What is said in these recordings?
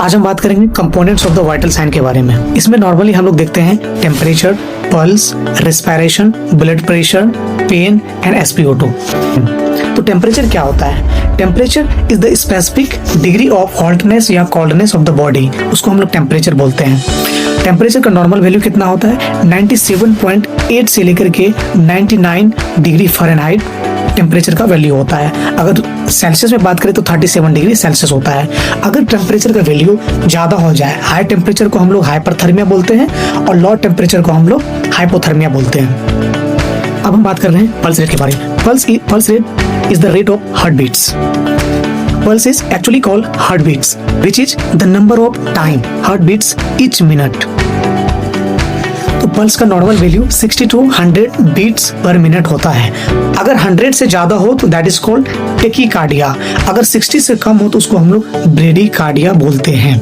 आज हम बात करेंगे components of the vital sign के बारे में। इसमें नॉर्मली हम लोग देखते हैं temperature, pulse, respiration, blood pressure, pain and SpO2। तो टेम्परेचर क्या होता है? Temperature is the specific degree of hotness या कोल्डनेस ऑफ द बॉडी, उसको हम लोग टेम्परेचर बोलते हैं। टेम्परेचर का नॉर्मल वैल्यू कितना होता है? 97.8 से लेकर के 99 डिग्री फ़ारेनहाइट टेम्परेचर का वैल्यू होता है। अगर सेल्सियस में बात करें तो 37 डिग्री सेल्सियस होता है। अगर टेम्परेचर का वैल्यू ज़्यादा हो जाए, हाई टेम्परेचर को हम लोग हाइपरथर्मिया बोलते हैं और लो टेम्परेचर को हम लोग हाइपोथर्मिया बोलते हैं। अब हम बात कर रहे हैं पल्स रेट के बारे में। Pulse rate is the rate of heart beats. Pulse is actually called heartbeats, which is the number of time heartbeats each minute. तो पल्स का normal value 60 to 100 beats per minute होता है। अगर 100 से ज्यादा हो तो दैट इज कॉल्ड टेकीकार्डिया। अगर 60 से कम हो तो उसको हम लोग ब्रेडीकार्डिया बोलते हैं।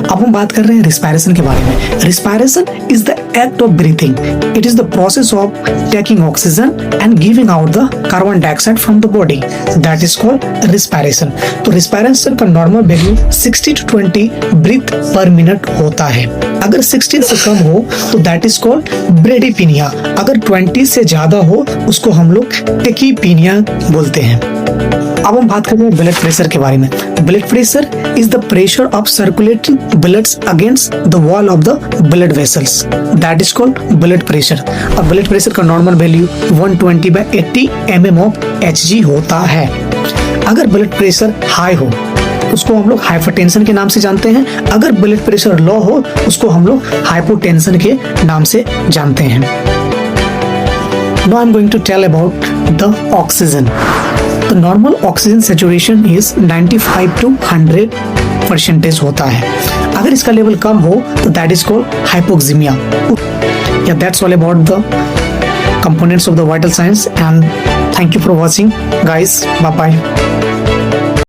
अब हम बात कर रहे हैं रिस्पायरेशन के बारे में। Respiration is the act of breathing. It is the process of taking oxygen and giving out the carbon dioxide from the body, that is called respiration. तो रिस्पायरेशन का normal value 60 to 20 breath per minute होता है। अगर 60 से कम हो तो that is called ब्रेडीपीनिया। अगर 20 से ज्यादा हो उसको हम लोग टेकीपीनिया बोलते हैं। अब हम बात करें ब्लड प्रेशर के बारे में। Blood pressure is the pressure of circulating bloods against the wall of the blood vessels, that is called blood pressure. अब ब्लड प्रेशर का normal value 120/80 mm of Hg होता है। अगर ब्लड प्रेशर हाई हो उसको हम लोग हाइपरटेंशन के नाम से जानते हैं। अगर ब्लड प्रेशर लो हो उसको हम लोग हाइपोटेंशन के नाम से जानते हैं। Now I'm going to tell about the oxygen. तो normal oxygen saturation is 95 to 100% होता है। अगर इसका लेवल कम हो तो दैट इज कॉल्ड हाइपोक्सीमिया। या that's all about the components of the vital science and thank you for watching guys. Bye bye.